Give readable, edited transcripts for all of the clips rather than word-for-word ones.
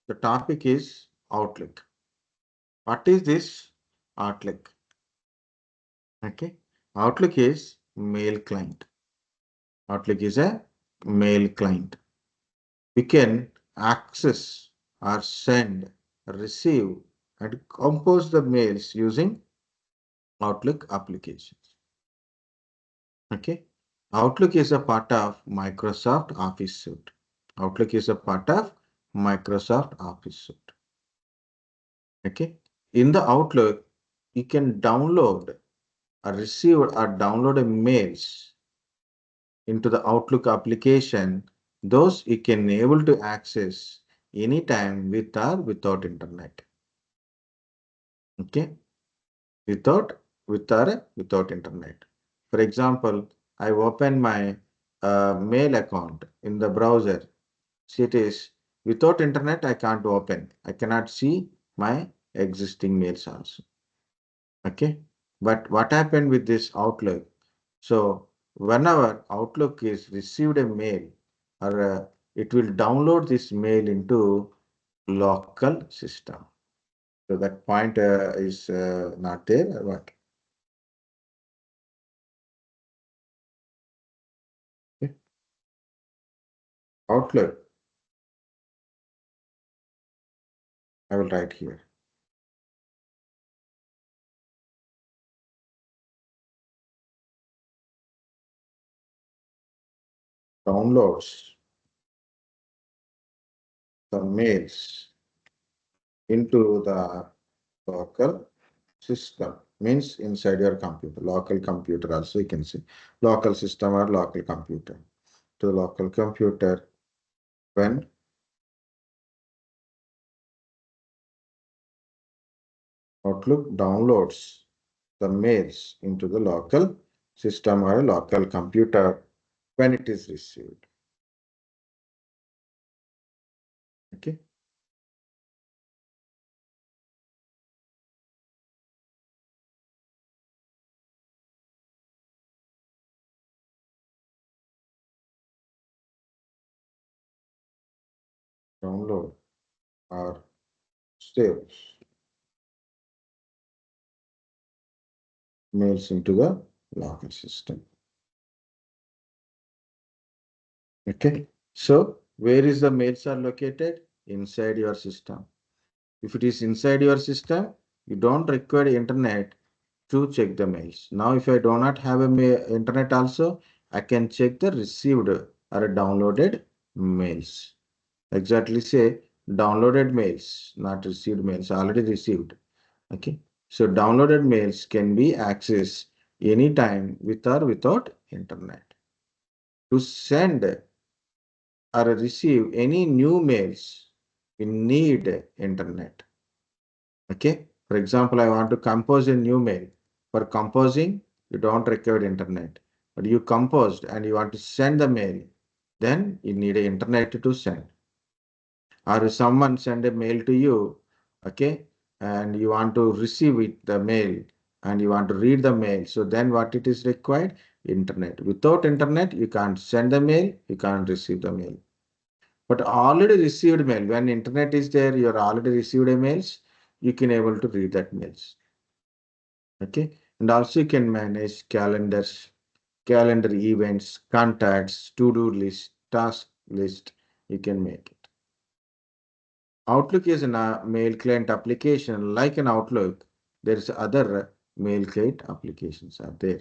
The topic is Outlook. What is this Outlook? Okay. Outlook is mail client. Outlook is a mail client. We can access or send, receive, and compose the mails using Outlook applications. Okay. Outlook is a part of Microsoft Office suite. Outlook is a part of Microsoft Office suite. Okay. In the Outlook, you can download or receive or download mails into the Outlook application. Those you can able to access anytime with or without internet. Okay. Without internet. For example, I open my mail account in the browser. See, it is without internet, I can't open. I cannot see my existing mails also. Okay. But what happened with this Outlook? So whenever Outlook is received a mail or it will download this mail into local system. So that point is not there or what? Okay. Outlook, I will write here. Downloads the mails into the local system, means inside your computer, local computer also you can say local system or local computer, to the local computer when Outlook downloads the mails into the local system or local computer when it is received. Okay. Download or save mails into the local system. Okay. So where is the mails are located? Inside your system. If it is inside your system, you don't require internet to check the mails. Now, if I do not have a internet also, I can check the received or downloaded mails. Exactly say downloaded mails, not received mails, already received. Okay. So downloaded mails can be accessed anytime with or without internet. To send or receive any new mails, we need internet. Okay. For example, I want to compose a new mail. For composing, you don't require internet. But you composed and you want to send the mail, then you need a internet to send. Or someone send a mail to you, okay, and you want to receive it, the mail, and you want to read the mail. So then what it is required? Internet. Without internet, you can't send the mail, you can't receive the mail. But already received mail, when internet is there, you are already received a mails, you can able to read that mails. Okay. And also you can manage calendars, calendar events, contacts, to-do list, task list, you can make it. Outlook is a mail client application. Like an Outlook, there is other mail client applications are there.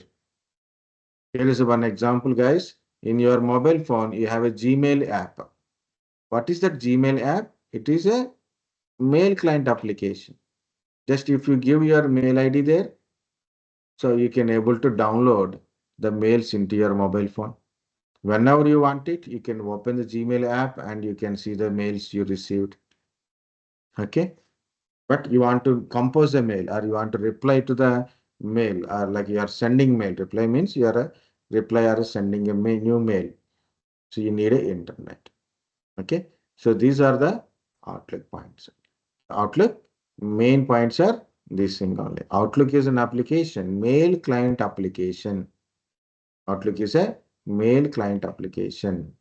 Here is one example, guys. In your mobile phone, you have a Gmail app. What is that Gmail app? It is a mail client application. Just if you give your mail ID there, so you can able to download the mails into your mobile phone. Whenever you want it, you can open the Gmail app and you can see the mails you received. Okay. But you want to compose a mail or you want to reply to the mail or like you are sending mail. Reply means you are a reply or sending a new mail. So you need a internet. Okay. So these are the Outlook points. Outlook main points are this thing only. Outlook is an application, mail client application. Outlook is a mail client application.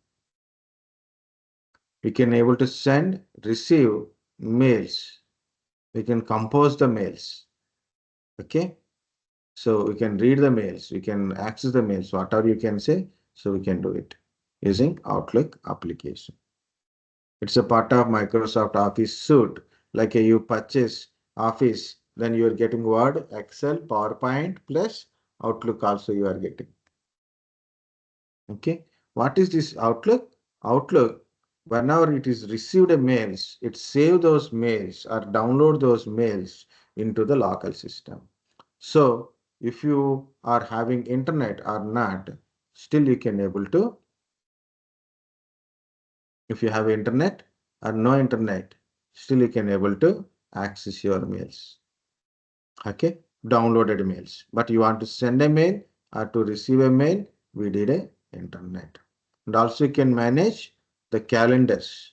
We can able to send, receive mails. We can compose the mails. Okay. So we can read the mails, we can access the mails, whatever you can say. So we can do it using Outlook application. It's a part of Microsoft Office suite. Like you purchase Office, then you are getting Word, Excel, PowerPoint plus Outlook also you are getting. Okay. What is this Outlook? Outlook, whenever it is received a mails, it save those mails or download those mails into the local system. So if you are having internet or not, still you can able to, if you have internet or no internet, still you can able to access your mails. Okay, downloaded mails. But you want to send a mail or to receive a mail, we need a internet. And also you can manage the calendars.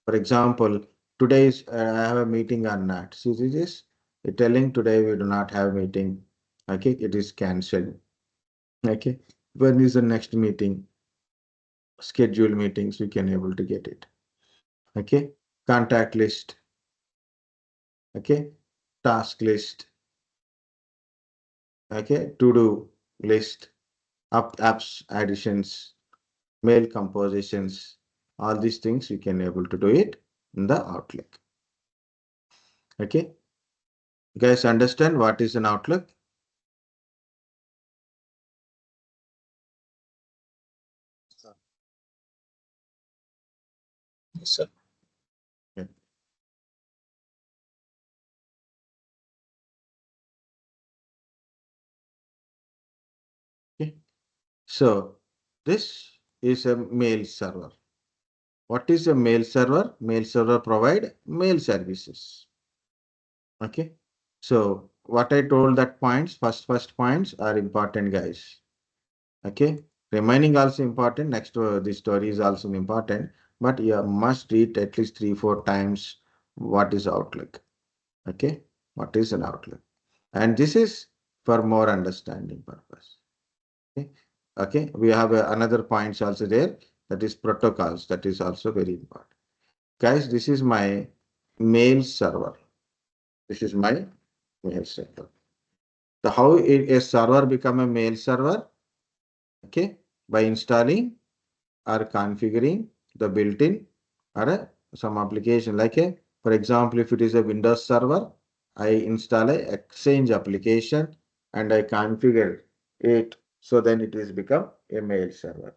For example, today's I have a meeting or not. See this? It's telling today we do not have meeting. Okay, it is cancelled. Okay, when is the next meeting? Schedule meetings, we can able to get it. Okay, contact list. Okay, task list. Okay, to do list, apps additions, mail compositions. All these things we can able to do it in the Outlook. Okay, you guys understand what is an Outlook? Yes, sir. Yeah. Okay. So this is a mail server. What is a mail server? Mail server provide mail services. Okay. So what I told that points, first points are important, guys. Okay. Remaining also important. Next, the story is also important, but you must read at least 3-4 times what is Outlook. Okay. What is an Outlook? And this is for more understanding purpose. Okay. Okay. We have another points also there. That is protocols. That is also very important. Guys, this is my mail server. This is my mail server. So how a server become a mail server? Okay, by installing or configuring the built-in or some application like a, for example, if it is a Windows server, I install a Exchange application and I configure it. So then it is become a mail server.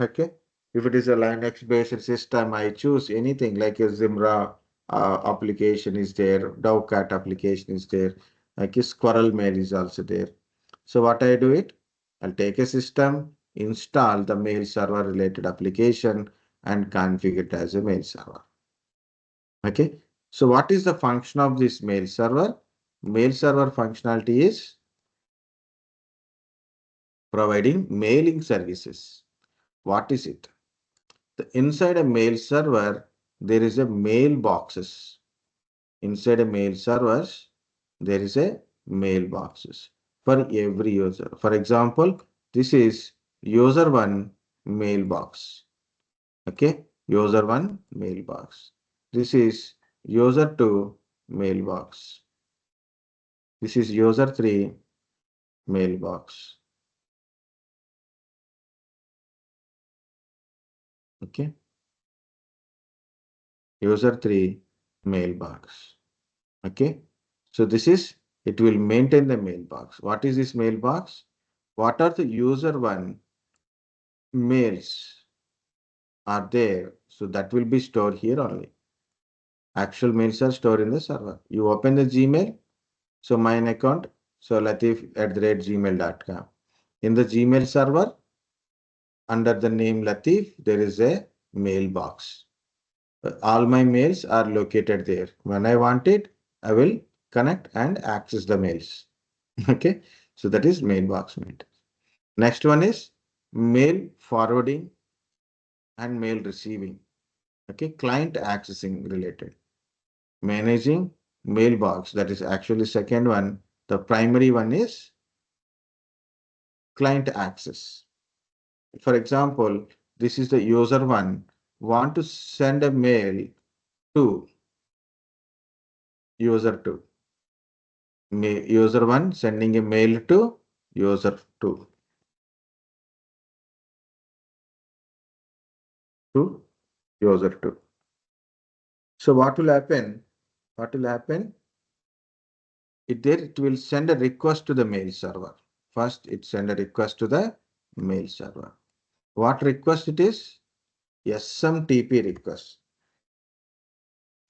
Okay. If it is a Linux based system, I choose anything like a Zimbra application is there, Dovecot application is there, like a SquirrelMail is also there. So what I do it, I'll take a system, install the mail server related application and configure it as a mail server. Okay. So what is the function of this mail server? Mail server functionality is providing mailing services. What is it? Inside a mail server, there is a mailboxes. Inside a mail servers, there is a mailboxes for every user. For example, this is user one mailbox. Okay, user one mailbox. This is user two mailbox. This is user three mailbox. Okay, user three mailbox. Okay, so this is, it will maintain the mailbox. What is this mailbox? What are the user one mails are there? So that will be stored here only. Actual mails are stored in the server. You open the Gmail. So mine account. So latif@gmail.com. In the Gmail server, under the name Latif, there is a mailbox. All my mails are located there. When I want it, I will connect and access the mails. Okay. So that is mailbox maintenance. Next one is mail forwarding and mail receiving. Okay. Client accessing related. Managing mailbox. That is actually second one. The primary one is client access. For example, this is the user one. want to send a mail to user 2. User 1 sending a mail to user 2. To user 2. So what will happen? What will happen? It will send a request to the mail server. First, it send a request to the mail server. What request it is? SMTP request.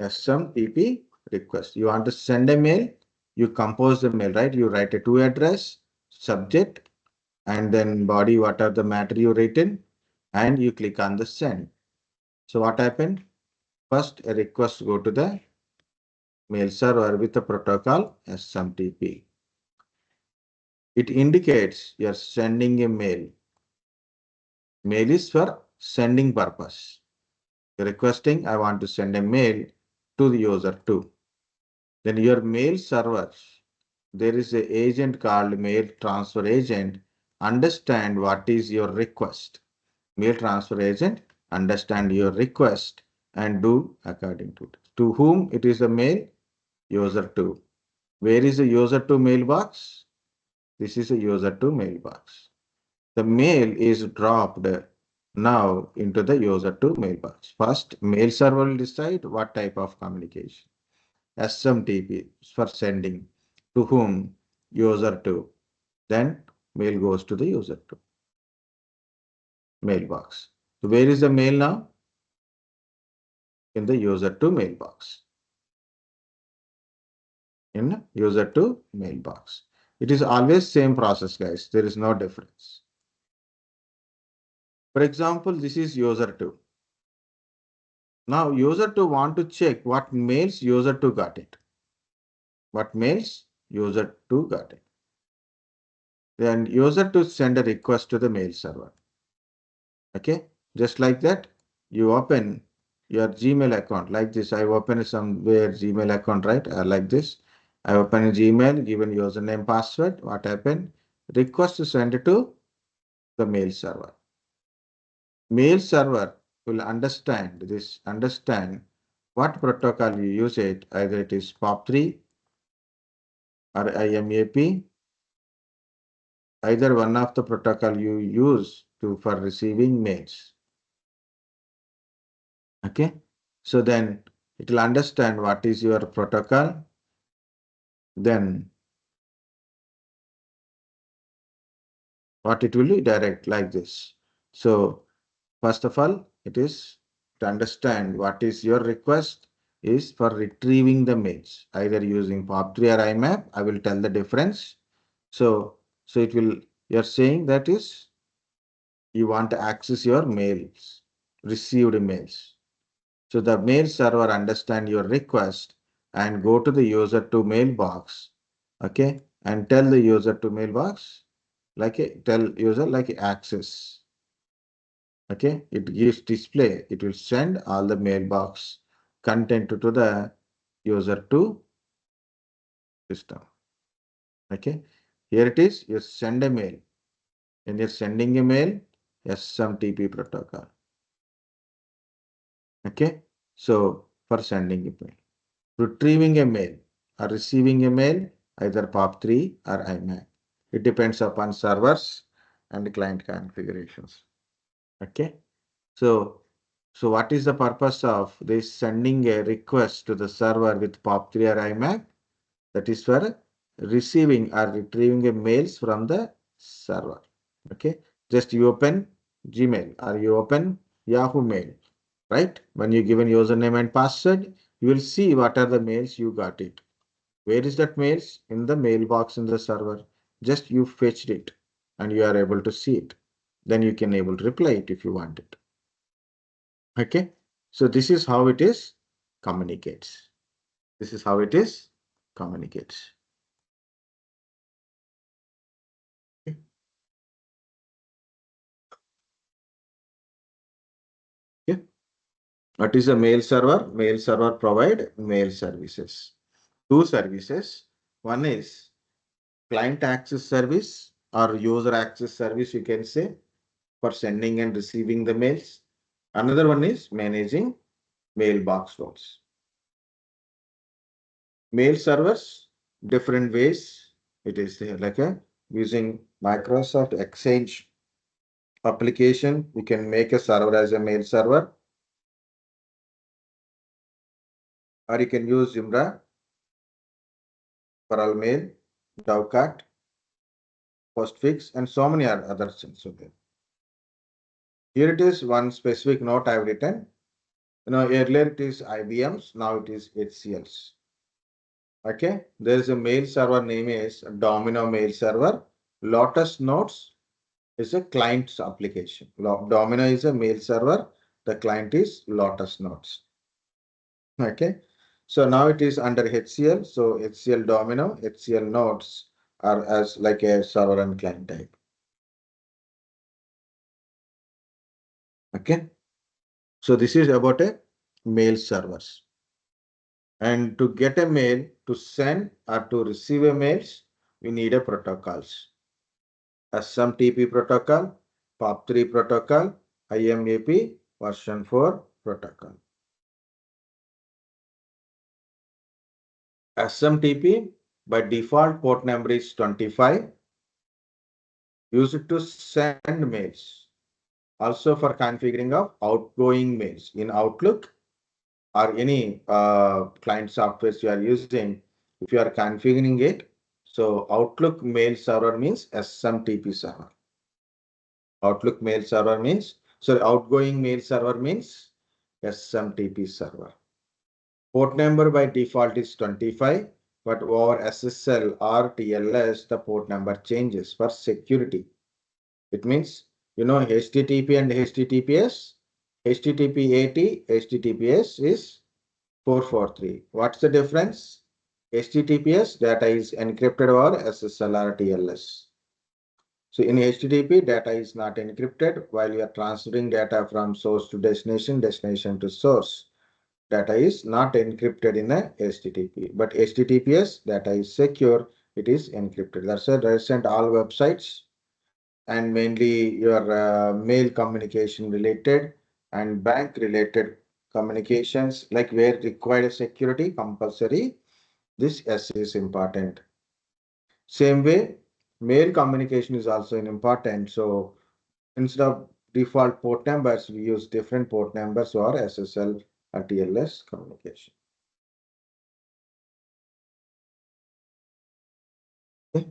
SMTP request. You want to send a mail, you compose the mail, right? You write a to address, subject, and then body, what are the matter you written, and you click on the send. So what happened? First, a request go to the mail server with the protocol SMTP. It indicates you're sending a mail. Mail is for sending purpose. You're requesting, I want to send a mail to the user 2. Then your mail server, there is an agent called mail transfer agent, understand what is your request. Mail transfer agent understand your request and do according to it. To whom it is a mail? User 2. Where is the user 2 mailbox? This is a user 2 mailbox. The mail is dropped now into the user 2 mailbox. First, mail server will decide what type of communication. SMTP for sending to whom? User 2. Then mail goes to the user 2 mailbox. So where is the mail now? In the user 2 mailbox. In user 2 mailbox. It is always same process, guys. There is no difference. For example, this is user 2. Now user 2 want to check what mails user 2 got it. What mails user 2 got it. Then user 2 send a request to the mail server. Okay, just like that, you open your Gmail account like this. I open somewhere Gmail account, right? Like this. I open a Gmail, given username, password. What happened? Request to send it to the mail server. Mail server will understand what protocol you use it. Either it is POP3 or IMAP. Either one of the protocol you use for receiving mails. Okay, so then it will understand what is your protocol. Then what it will be direct like this. So first of all, it is to understand what is your request is for retrieving the mails, either using POP3 or IMAP. I will tell the difference. So it will, you're saying that is you want to access your mails, received mails. So the mail server understand your request and go to the user to mailbox, okay, and tell the user to mailbox tell user like access, okay. It gives display. It will send all the mailbox content to the user to system, okay. Here it is. You send a mail. When you're sending a mail, SMTP protocol, okay. So for sending a mail. Retrieving a mail or receiving a mail, either POP3 or IMAP. It depends upon servers and client configurations. Okay. So what is the purpose of this sending a request to the server with POP3 or IMAP? That is for receiving or retrieving a mails from the server. Okay. Just you open Gmail or you open Yahoo Mail, right? When you give a username and password, you will see what are the mails you got it. Where is that mails? In the mailbox in the server. Just you fetched it and you are able to see it. Then you can able to reply it if you want it. Okay. So this is how it is communicates. This is how it is communicates. Okay. Okay. What is a mail server? Mail server provide mail services. Two services. One is client access service or user access service, you can say, for sending and receiving the mails. Another one is managing mailbox roles. Mail servers, different ways. It is there like a using Microsoft Exchange application. You can make a server as a mail server, or you can use Zimbra, SquirrelMail, Dovecot, Postfix, and so many other things. Okay. Here it is one specific note I've written. Earlier it is IBM's, now it is HCL's. Okay, there is a mail server name is Domino mail server. Lotus notes is a client's application. Domino is a mail server. The client is Lotus notes. Okay, so now it is under HCL. So HCL Domino, HCL nodes are as like a server and client type. Okay, so this is about a mail servers. And to get a mail, to send or to receive a mails, we need a protocols. SMTP protocol, POP3 protocol, IMAP version 4 protocol. SMTP by default port number is 25. Use it to send mails. Also for configuring of outgoing mails in Outlook or any client softwares you are using. If you are configuring it, so Outlook mail server means SMTP server. Outlook mail server means, so outgoing mail server means SMTP server. Port number by default is 25, but over SSL or TLS, the port number changes for security. It means, HTTP and HTTPS, HTTP80, HTTPS is 443. What's the difference? HTTPS data is encrypted over SSL or TLS. So in HTTP, data is not encrypted while you are transferring data from source to destination, destination to source. Data is not encrypted in a HTTP, but HTTPS data is secure. It is encrypted. That's why recent all websites and mainly your mail communication related and bank related communications, like where required security compulsory. This S is important. Same way, mail communication is also important. So instead of default port numbers, we use different port numbers or SSL or TLS communication. Okay.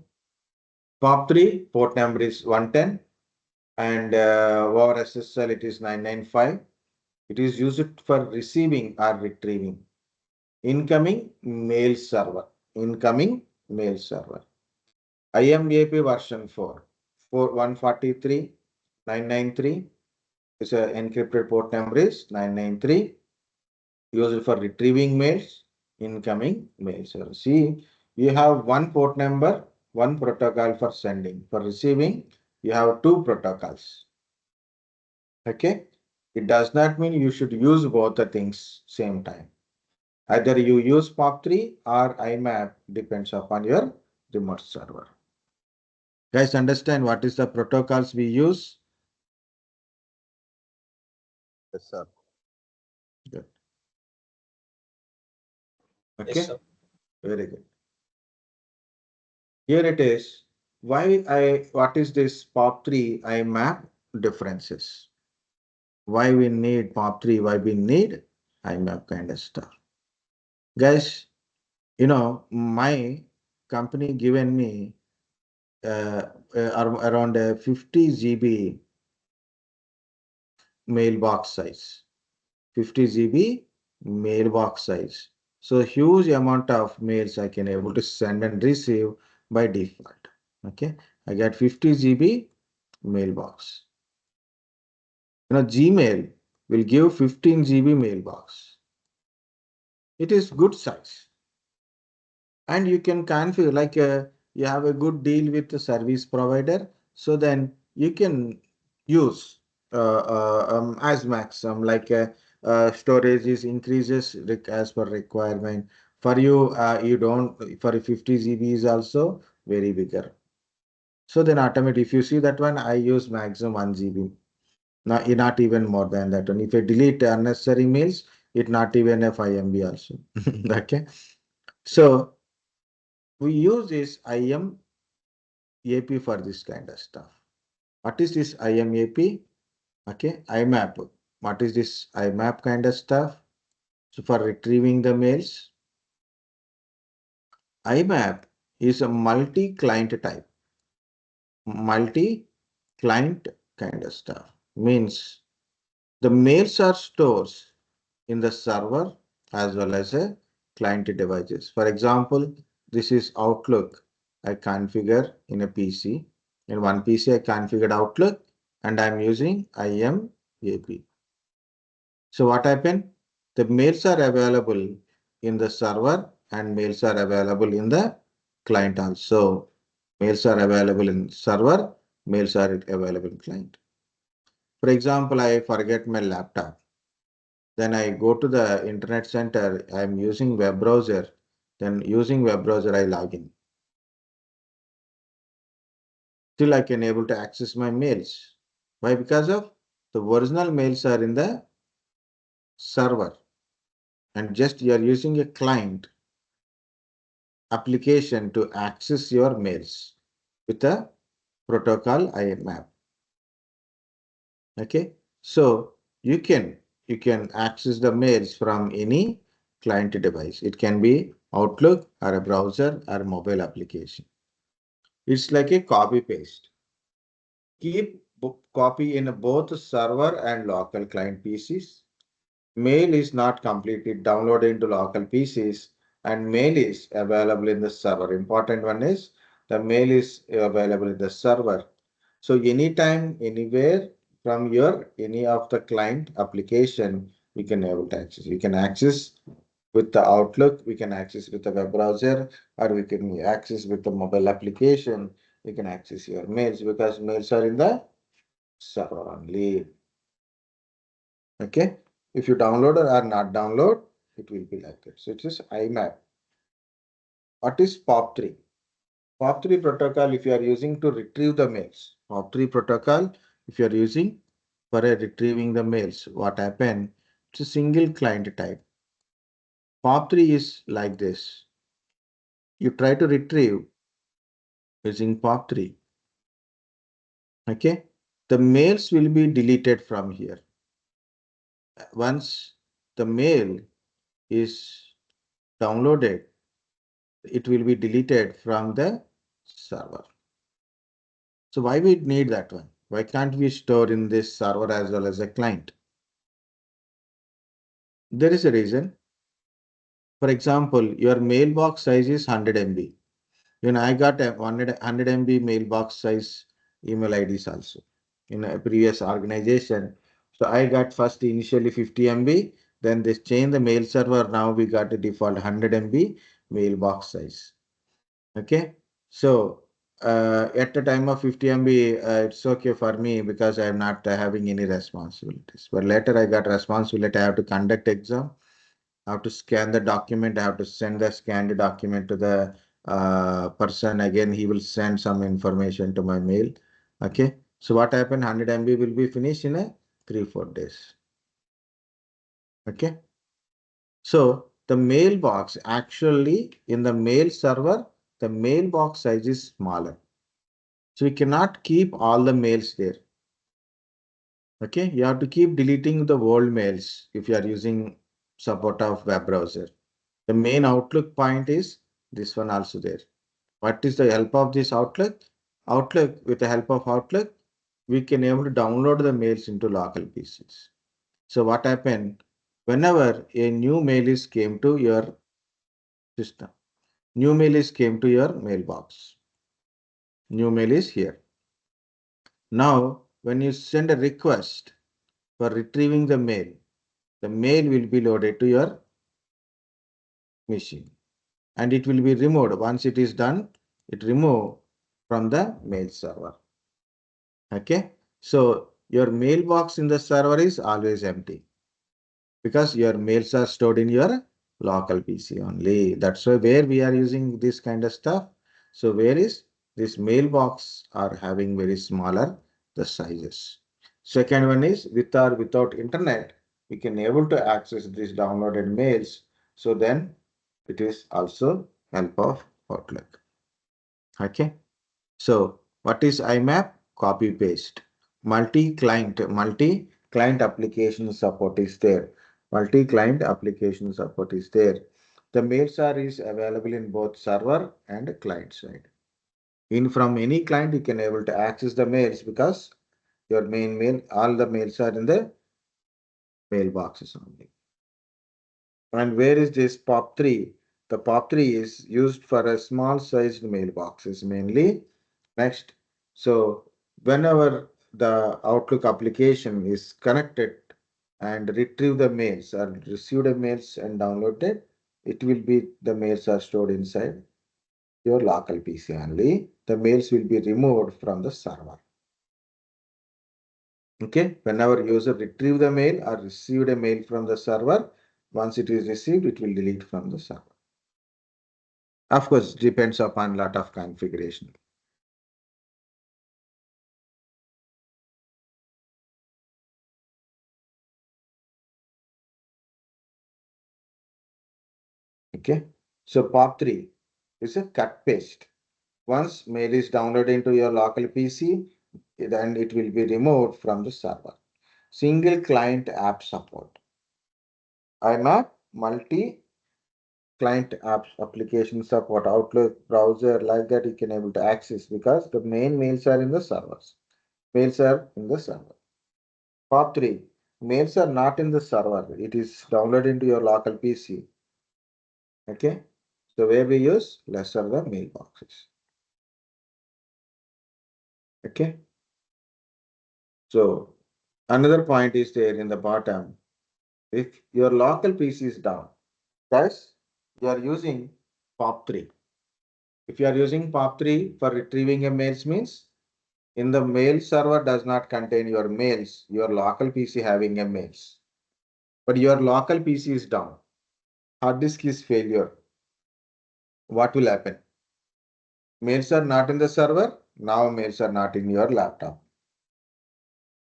POP3 port number is 110 and over SSL it is 995. It is used for receiving or retrieving. Incoming mail server. Incoming mail server. IMAP version 4. 143.993 is a encrypted port number is 993. Used for retrieving mails. Incoming mail server. See, you have one port number, one protocol for sending. For receiving, you have two protocols. Okay. It does not mean you should use both the things same time. Either you use POP3 or IMAP, depends upon your remote server. Guys, understand what is the protocols we use? Yes, sir. Good. Okay. Yes, sir. Very good. Here it is. What is this POP3 IMAP differences? Why we need POP3? Why we need IMAP kind of stuff? Guys, my company given me around 50 GB mailbox size. 50 GB mailbox size. So huge amount of mails I can able to send and receive by default. Okay, I get 50 GB mailbox. Gmail will give 15 GB mailbox. It is good size. And you can configure like you have a good deal with the service provider. So then you can use as maximum like storage is increases as per requirement. For you, you don't, for 50 GB is also very bigger. So then automatically, if you see that one, I use maximum 1 GB. Not even more than that one. If I delete unnecessary mails, it not even a 5 MB also. Okay. So we use this IM AP for this kind of stuff. What is this IM AP? Okay, IMAP. What is this IMAP kind of stuff? So for retrieving the mails, IMAP is a multi-client type. Multi-client kind of stuff means the mails are stored in the server as well as a client devices. For example, this is Outlook. I configure in a PC. In one PC, I configured Outlook and I'm using IMAP. So what happened? The mails are available in the server and mails are available in the client also. Mails are available in server, mails are available in client. For example, I forget my laptop. Then I go to the internet center. I'm using web browser. Then using web browser, I log in. Still, I can able to access my mails. Why? Because of the original mails are in the server, and just you are using a client application to access your mails with a protocol IMAP. Okay, so you can access the mails from any client device. It can be Outlook or a browser or a mobile application. It's like a copy paste. Keep copy in both server and local client PCs. Mail is not completely downloaded into local PCs and mail is available in the server. Important one is the mail is available in the server. So anytime, anywhere from your any of the client application, we can able to access. You can access with the Outlook, we can access with the web browser, or we can access with the mobile application. You can access your mails because mails are in the server only. Okay. If you download or not download, it will be like that. So it is IMAP. What is POP3? POP3 protocol, if you are using to retrieve the mails. POP3 protocol, if you are using for retrieving the mails, what happened? It's a single client type. POP3 is like this. You try to retrieve using POP3. Okay. The mails will be deleted from here. Once the mail is downloaded, it will be deleted from the server. So why we need that one? Why can't we store in this server as well as a client? There is a reason. For example, your mailbox size is 100 MB. I got a 100 MB mailbox size email IDs also in a previous organization. So I got first initially 50 MB, then they changed the mail server. Now we got the default 100 MB mailbox size. Okay. So at the time of 50 MB, it's okay for me because I'm not having any responsibilities. But later I got responsibility. I have to conduct exam. I have to scan the document. I have to send the scanned document to the person. Again, he will send some information to my mail. Okay. So what happened? 100 MB will be finished in a 3-4 days. Okay. So the mailbox actually in the mail server, the mailbox size is smaller. So we cannot keep all the mails there. Okay, you have to keep deleting the old mails if you are using support of web browser. The main Outlook point is this one also there. What is the help of this Outlook? Outlook, with the help of Outlook, we can able to download the mails into local PCs. So what happened? Whenever a new mail is came to your system, new mail is came to your mailbox. New mail is here. Now, when you send a request for retrieving the mail will be loaded to your machine and it will be removed. Once it is done, it remove from the mail server. Okay. So your mailbox in the server is always empty because your mails are stored in your local PC only. That's why where we are using this kind of stuff. So where is this mailbox are having very smaller the sizes. Second one is with or without internet, we can able to access these downloaded mails. So then it is also help of Outlook. Okay. So what is IMAP? Copy paste. Multi-client application support is there. Multi-client application support is there. The mails are is available in both server and client side. In from any client, you can able to access the mails because your main mail, all the mails are in the mailboxes only. And where is this POP3? The POP3 is used for a small sized mailboxes mainly. Next, so whenever the Outlook application is connected and retrieve the mails or receive the mails and downloaded, it will be the mails are stored inside your local PC only. The mails will be removed from the server. Okay, whenever user retrieve the mail or received a mail from the server, once it is received, it will delete from the server. Of course, depends upon lot of configuration. Okay, so POP3 is a cut paste. Once mail is downloaded into your local PC, then it will be removed from the server. Single client app support. IMAP multi client apps application support, Outlook browser like that you can able to access because the main mails are in the servers. Mails are in the server. POP3 mails are not in the server. It is downloaded into your local PC. Okay, so where we use lesser the mailboxes. Okay, so another point is there in the bottom. If your local PC is down, guys, you are using POP3. If you are using POP3 for retrieving a mails means in the mail server does not contain your mails, your local PC having a mails. But your local PC is down. Hard disk is failure. What will happen? Mails are not in the server. Now mails are not in your laptop.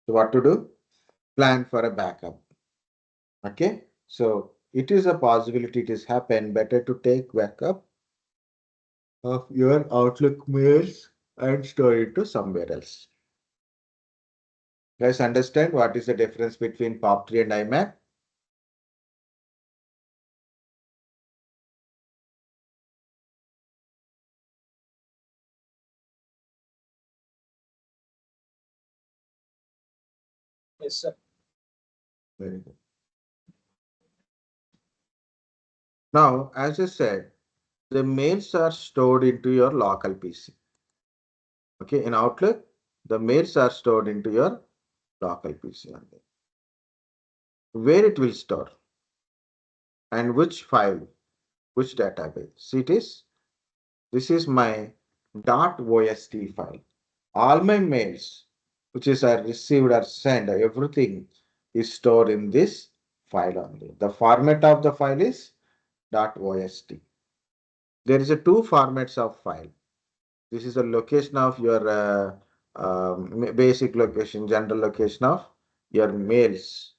So what to do? Plan for a backup. Okay. So it is a possibility it is happen. Better to take backup of your Outlook mails and store it to somewhere else. Guys, understand what is the difference between POP3 and IMAP? Yes, sir. Very good. Now, as I said, the mails are stored into your local PC. Okay, in Outlook, the mails are stored into your local PC only. Where it will store and which file, which database. See this is my .ost file. All my mails, which is I received or sent, everything is stored in this file only. The format of the file is .ost. There is a two formats of file. This is the location of your basic location, general location of your mails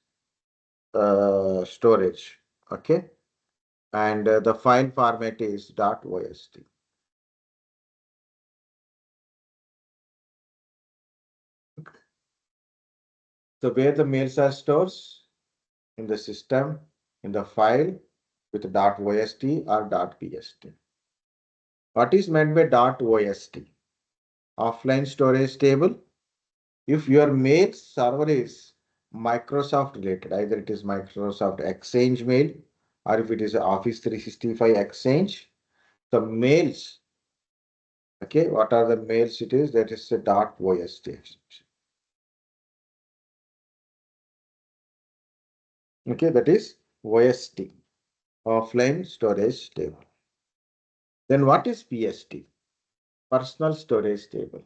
storage. Okay, and the file format is .ost. So where the mails are stored in the system, in the file with .ost or .bst. What is meant by .ost? Offline storage table. If your mail server is Microsoft related, either it is Microsoft Exchange mail or if it is Office 365 Exchange, the mails, okay, what are the mails it is? That is the .ost. Okay, that is OST, offline storage table. Then what is PST? Personal storage table.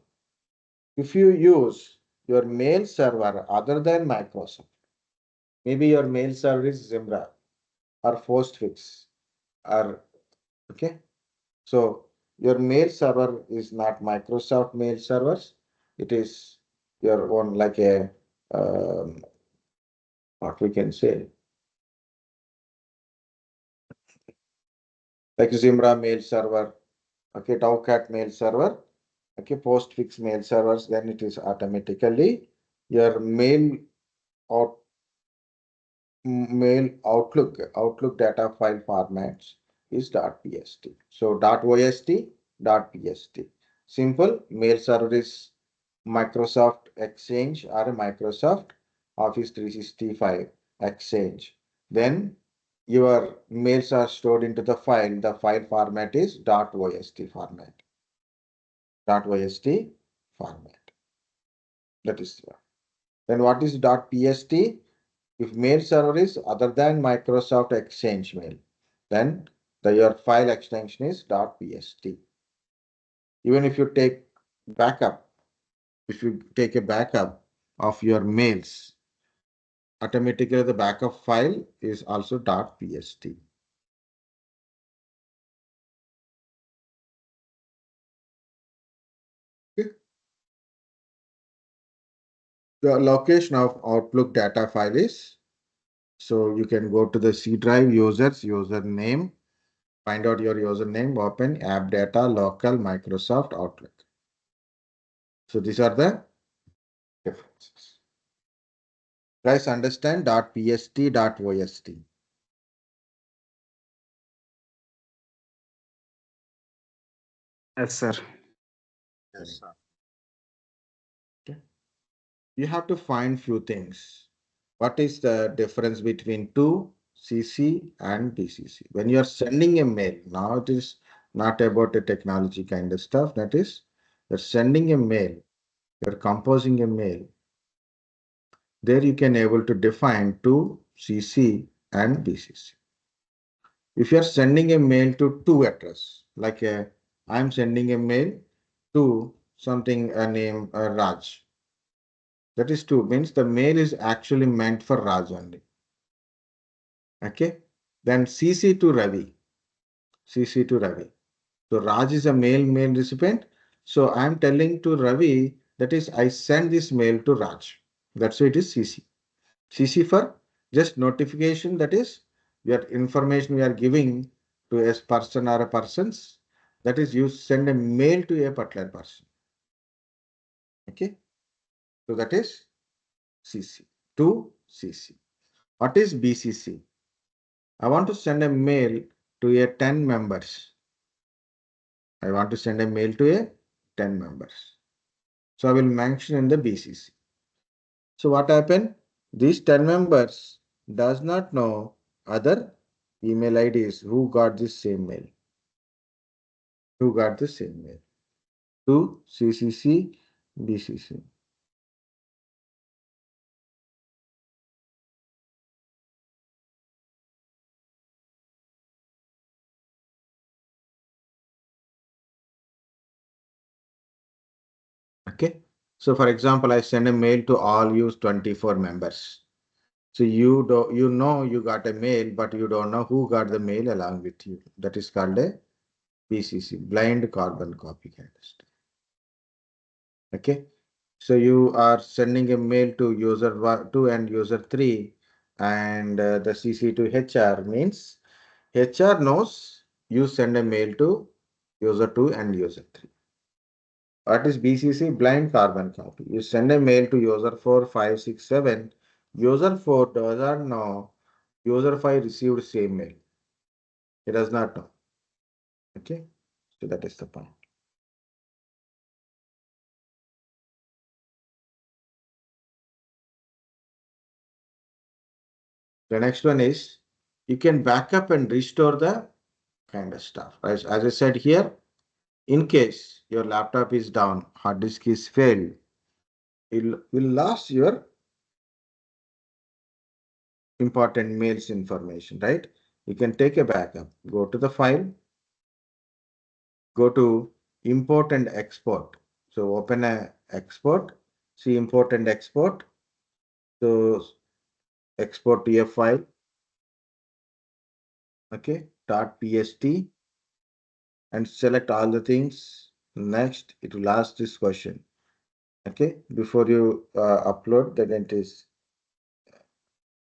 If you use your mail server other than Microsoft, maybe your mail server is Zimbra or Postfix or okay. So your mail server is not Microsoft mail servers. It is your own like a um, what we can say, like Zimbra mail server, okay, Dovecot mail server, okay, Postfix mail servers, then it is automatically your out, mail Outlook data file formats is .pst. So .ost, .pst. Simple mail server is Microsoft Exchange or Microsoft Office 365 Exchange. Then your mails are stored into the file. The file format is .ost format. .ost format. That is one. Then what is .pst? If mail server is other than Microsoft Exchange mail, then your file extension is .pst. Even if you take backup, if you take a backup of your mails, automatically the backup file is also .pst. Okay. The location of Outlook data file is, so you can go to the C drive users, username, find out your username, open app data, local, Microsoft Outlook. So these are the differences. Guys, understand .pst, .ost. Yes, sir. Yes, sir. Okay. You have to find few things. What is the difference between two CC and BCC? When you are sending a mail, now it is not about the technology kind of stuff. That is, you're sending a mail, you're composing a mail. There you can able to define two CC and BCC. If you're sending a mail to two address, like I'm sending a mail to something a name Raj. That is two, means the mail is actually meant for Raj only. Okay. Then CC to Ravi. CC to Ravi. So Raj is a mail recipient. So I'm telling to Ravi, that is I send this mail to Raj. That's why it is CC. CC for just notification, that is your information we are giving to a person or a persons. That is you send a mail to a particular person. Okay. So that is CC. To CC. What is BCC? I want to send a mail to a 10 members. I want to send a mail to a 10 members. So I will mention in the BCC. So what happened? These 10 members does not know other email IDs who got this same mail. Who got the same mail? To CCC, BCC. Okay. So for example, I send a mail to all you 24 members. So you know you got a mail, but you don't know who got the mail along with you. That is called a BCC, blind carbon copy kind of stuff. Okay. So you are sending a mail to user 2 and user 3, and the CC to HR means HR knows you send a mail to user 2 and user 3. What is BCC? Blind carbon copy. You send a mail to user 4, 5, 6, 7. User 4 does not know user 5 received same mail. He does not know. Okay. So that is the point. The next one is you can back up and restore the kind of stuff. As I said here, in case your laptop is down, hard disk is failed, it will lose your important mails information, right? You can take a backup, go to the file, go to import and export. So open a export, see import and export. So export to a file, okay, .pst, and select all the things. Next, it will ask this question. Okay, before you upload, then it is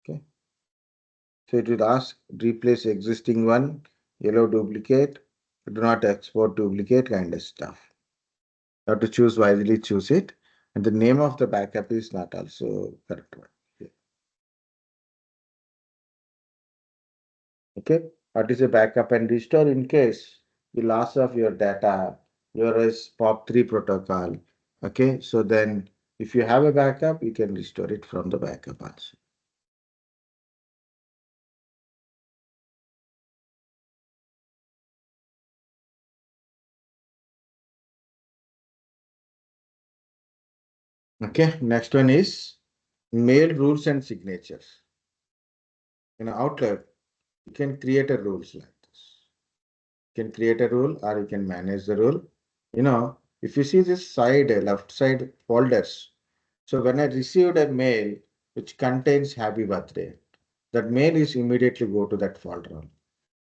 okay. So it will ask replace existing one, yellow duplicate, do not export duplicate kind of stuff. You have to choose wisely, choose it. And the name of the backup is not also correct one. Okay, what is a backup and restore in case the loss of your data, your is POP3 protocol. Okay, so then if you have a backup, you can restore it from the backup also. Okay, next one is mail rules and signatures. In Outlook, you can create a rules like this. You can create a rule or you can manage the rule. If you see this side, left side folders. So when I received a mail which contains happy birthday, that mail is immediately go to that folder.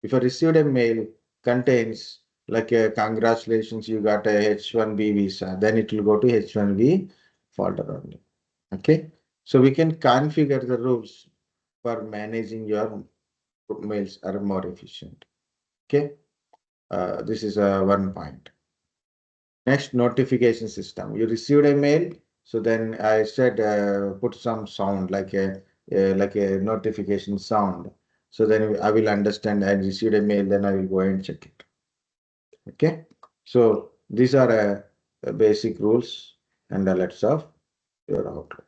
If I received a mail contains like a congratulations, you got a H1B visa, then it will go to H1B folder only. Okay. So we can configure the rules for managing your mails are more efficient. Okay. This is one point. Next, notification system. You received a mail, so then I said put some sound like a notification sound. So then I will understand I received a mail, then I will go and check it. Okay. So these are basic rules and alerts of your Outlook.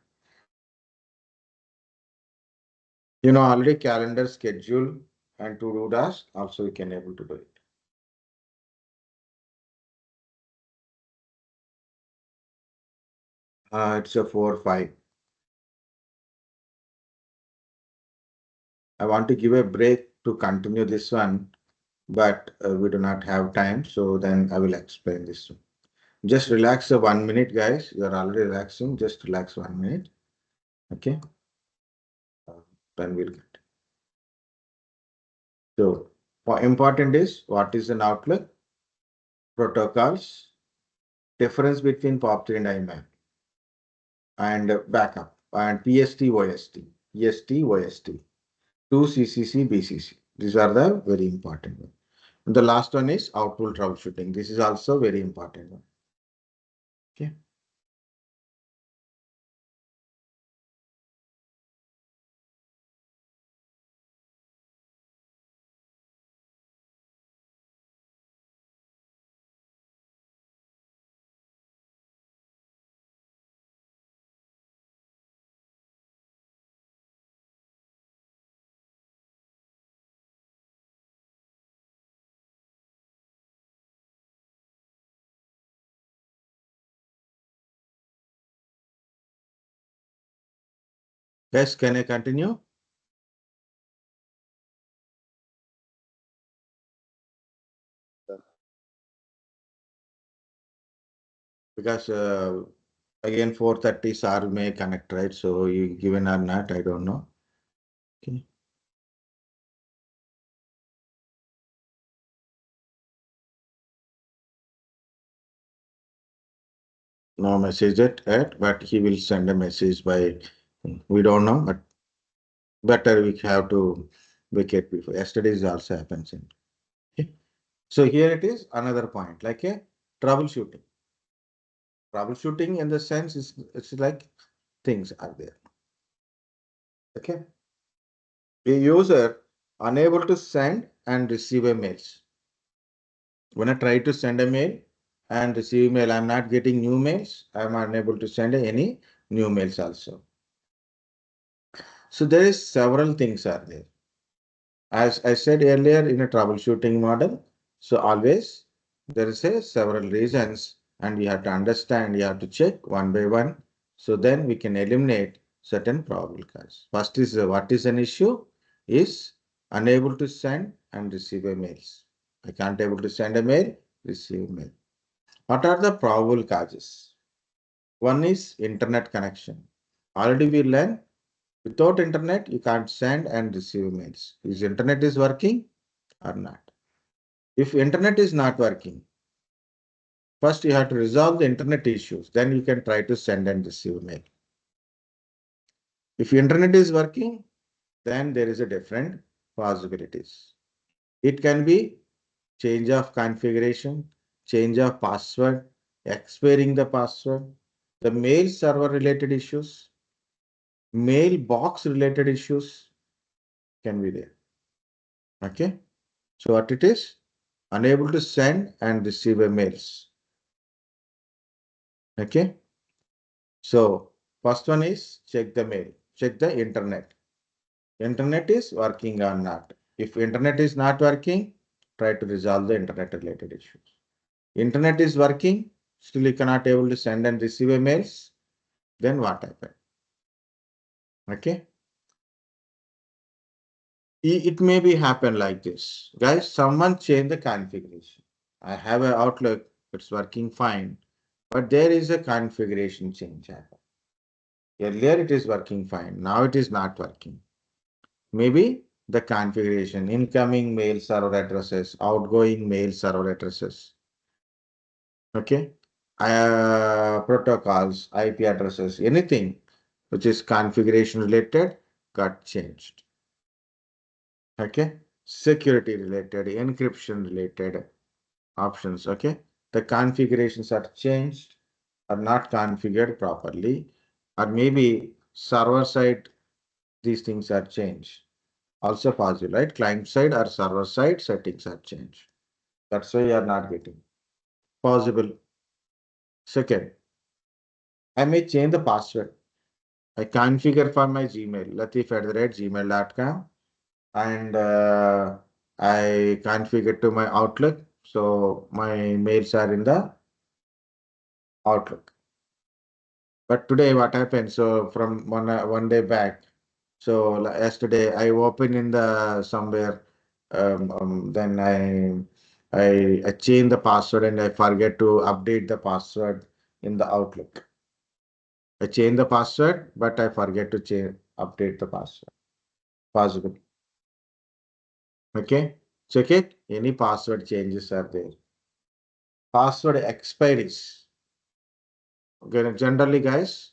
Already calendar schedule and to-do task also you can able to do it. It's a 4-5. I want to give a break to continue this one, but we do not have time. So then I will explain this one. Just relax a 1 minute, guys. You are already relaxing. Just relax 1 minute. Okay. Then we'll get. So important is what is an Outlook? Protocols, difference between POP3 and IMAP, and backup, and PST-OST, EST-OST, 2 CCC, BCC. These are the very important ones. And the last one is output troubleshooting. This is also very important one. Okay. Guys, can I continue? Because again 4:30 SAR may connect, right? So you given or not, I don't know. Okay. No message yet, but he will send a message by, we don't know, but better we have to vacate before. Yesterday's also happens. Okay. So here it is another point, like a troubleshooting. Troubleshooting in the sense is it's like things are there. Okay. A user unable to send and receive a mails. When I try to send a mail and receive mail, I'm not getting new mails. I'm unable to send any new mails also. So there is several things are there. As I said earlier in a troubleshooting model, so always there is a several reasons and you have to understand, you have to check one by one. So then we can eliminate certain probable cause. First is what is an issue is unable to send and receive a mails. I can't able to send a mail, receive mail. What are the probable causes? One is internet connection. Already we learned without internet, you can't send and receive mails. Is internet is working or not? If internet is not working, First, you have to resolve the internet issues. Then you can try to send and receive mail. If internet is working, then there is a different possibilities. It can be change of configuration, change of password, expiring the password, the mail server related issues, mailbox related issues can be there. Okay. So what it is? Unable to send and receive mails. Okay. So first one is check the mail, check the internet. Internet is working or not. If internet is not working, try to resolve the internet related issues. Internet is working, still you cannot able to send and receive emails, then what happened? Okay. It may be happen like this. Guys, someone change the configuration. I have an Outlook, it's working fine, but there is a configuration change happen. Earlier it is working fine, now it is not working. Maybe the configuration, incoming mail server addresses, outgoing mail server addresses. Okay. Protocols, IP addresses, anything which is configuration related got changed. Okay. Security related, encryption related options. Okay. The configurations are changed or not configured properly, or maybe server side, these things are changed. Also possible, right? Client side or server side settings are changed. That's why you are not getting. Possible. Second, I may change the password. I configure for my Gmail, latif@gmail.com, and I configure to my Outlook. So my mails are in the Outlook. But today what happened? So from one day back, so yesterday I open in the somewhere, then I change the password and I forget to update the password in the Outlook. I change the password, but I forget to update the password. Possible. Okay. Check it. Any password changes are there. Password expiries. Okay. Generally, guys,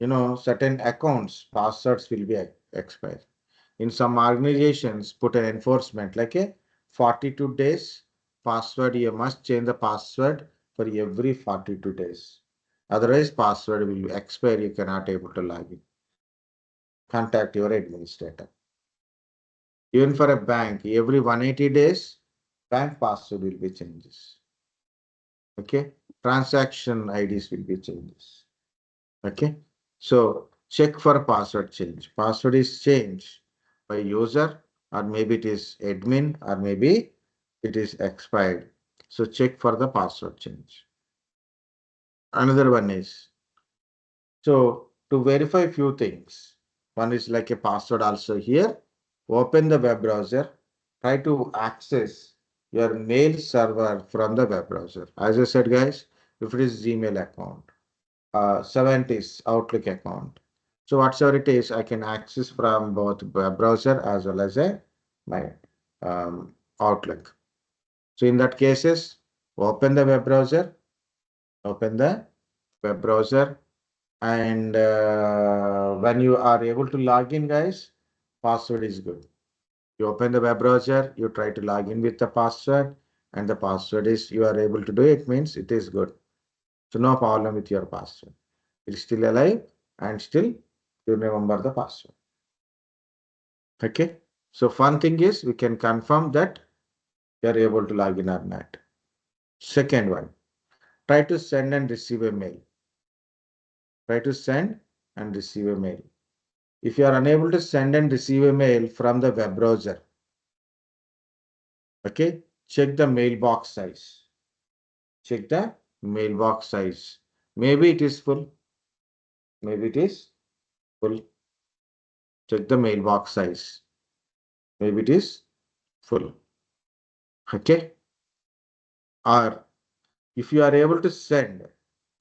certain accounts, passwords will be expired. In some organizations, put an enforcement like a 42 days password. You must change the password for every 42 days. Otherwise, password will expire. You cannot able to log in. Contact your administrator. Even for a bank, every 180 days, bank password will be changes. Okay. Transaction IDs will be changes. Okay. So check for password change. Password is changed by user, or maybe it is admin, or maybe it is expired. So check for the password change. Another one is, so to verify few things. One is like a password also here. Open the web browser. Try to access your mail server from the web browser. As I said, guys, if it is Gmail account, 70s Outlook account. So whatsoever it is, I can access from both web browser as well as my Outlook. So in that cases, open the web browser, and when you are able to log in, guys, password is good. You open the web browser, you try to log in with the password, and the password is you are able to do it, means it is good. So no problem with your password. It's still alive and still you remember the password. Okay. So fun thing is we can confirm that you are able to log in or not. Second one, try to send and receive a mail. Try to send and receive a mail. If you are unable to send and receive a mail from the web browser, okay, check the mailbox size. Check the mailbox size. Maybe it is full. Maybe it is full. Check the mailbox size. Maybe it is full. Okay. Or if you are able to send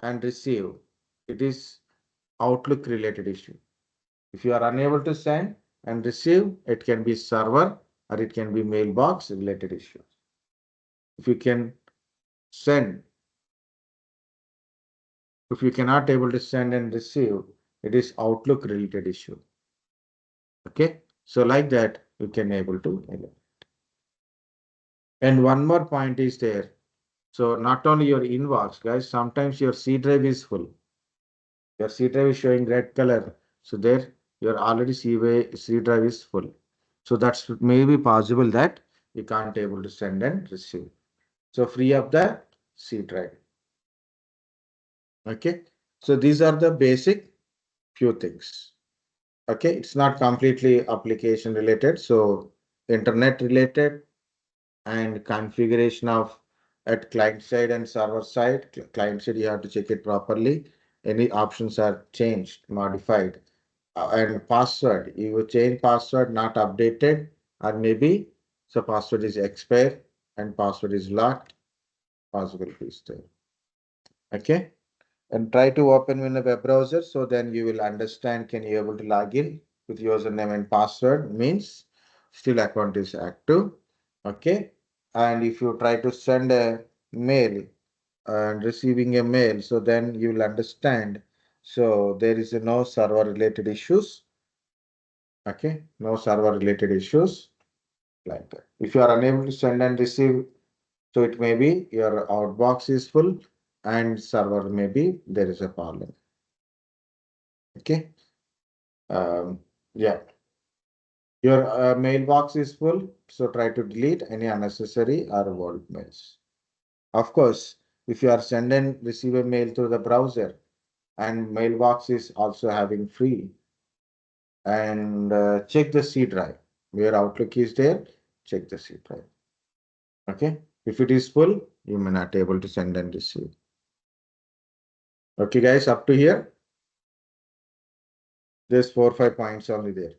and receive, it is Outlook related issue. If you are unable to send and receive, it can be server or it can be mailbox related issues. If you can send If you cannot able to send and receive, it is Outlook related issue. Okay, so like that you can able to eliminate. And one more point is there. So not only your inbox, guys, sometimes your C drive is full. Your C drive is showing red color. So there your already C drive is full. So that's maybe possible that you can't able to send and receive. So free up the C drive. Okay. So these are the basic few things. Okay. It's not completely application related. So internet related and configuration of at client side and server side. Client side, you have to check it properly. Any options are changed, modified. And password, you will change password not updated, or maybe so password is expired and password is locked, possibilities there. Okay, and try to open in a web browser, so then you will understand, can you able to log in with username and password, means still account is active. Okay, and if you try to send a mail and receiving a mail, so then you will understand, so there is no server related issues. Okay, no server related issues like that. If you are unable to send and receive, so it may be your outbox is full and server maybe there is a problem. Okay. Yeah. Your mailbox is full, so try to delete any unnecessary or old mails. Of course, if you are sending receive a mail through the browser and mailbox is also having free, and check the C drive where Outlook is there. Check the C drive. Okay. If it is full, you may not able to send and receive. Okay, guys, up to here. There's 4 or 5 points only there.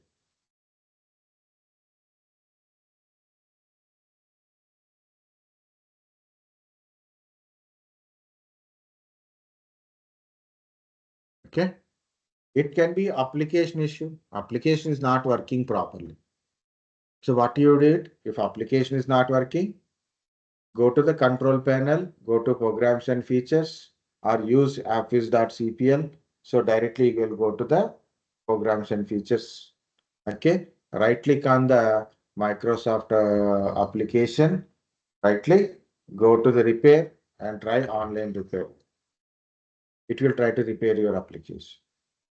Okay. It can be application issue. Application is not working properly. So what you did, if application is not working, go to the control panel, go to programs and features, or use appwiz.cpl. So directly you will go to the programs and features. Okay. Right click on the Microsoft application. Right click, go to the repair and try online repair. It will try to repair your application.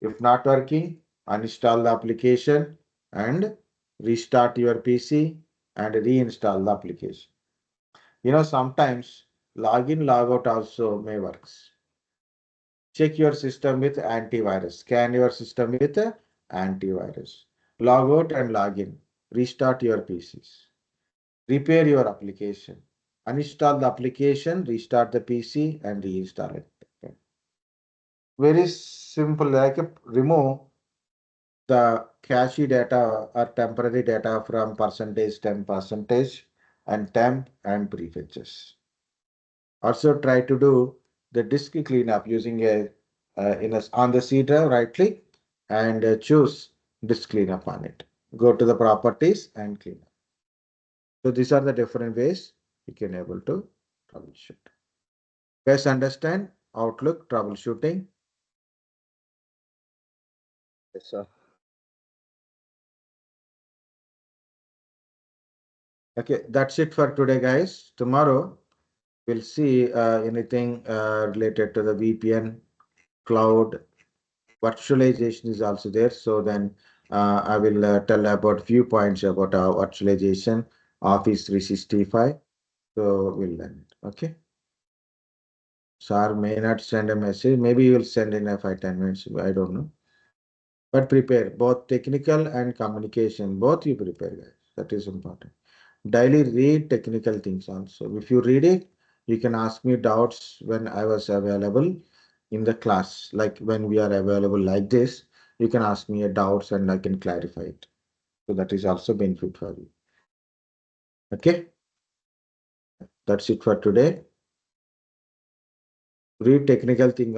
If not working, uninstall the application and restart your PC and reinstall the application. Sometimes login, logout also may works. Check your system with antivirus. Scan your system with antivirus. Log out and log in. Restart your PCs. Repair your application. Uninstall the application, restart the PC and reinstall it. Okay. Very simple, like remove the cache data or temporary data from percentage, temp percentage, and temp and prefetches. Also try to do the disk cleanup using on the C drive, right click and choose disk cleanup on it. Go to the properties and clean up. So these are the different ways you can able to troubleshoot. Guys, understand Outlook troubleshooting? Yes, sir. Okay, that's it for today, guys. Tomorrow we'll see anything related to the VPN, cloud, virtualization is also there. So then I will tell about few points about virtualization, Office 365. So we'll learn it. Okay. Sir may not send a message. Maybe you will send in a 5-10 minutes. I don't know. But prepare both technical and communication. Both you prepare, guys. That is important. Daily read technical things also. If you read it, you can ask me doubts when I was available in the class. Like when we are available like this, you can ask me a doubts and I can clarify it. So that is also benefit for you. Okay, that's it for today. Read technical thing.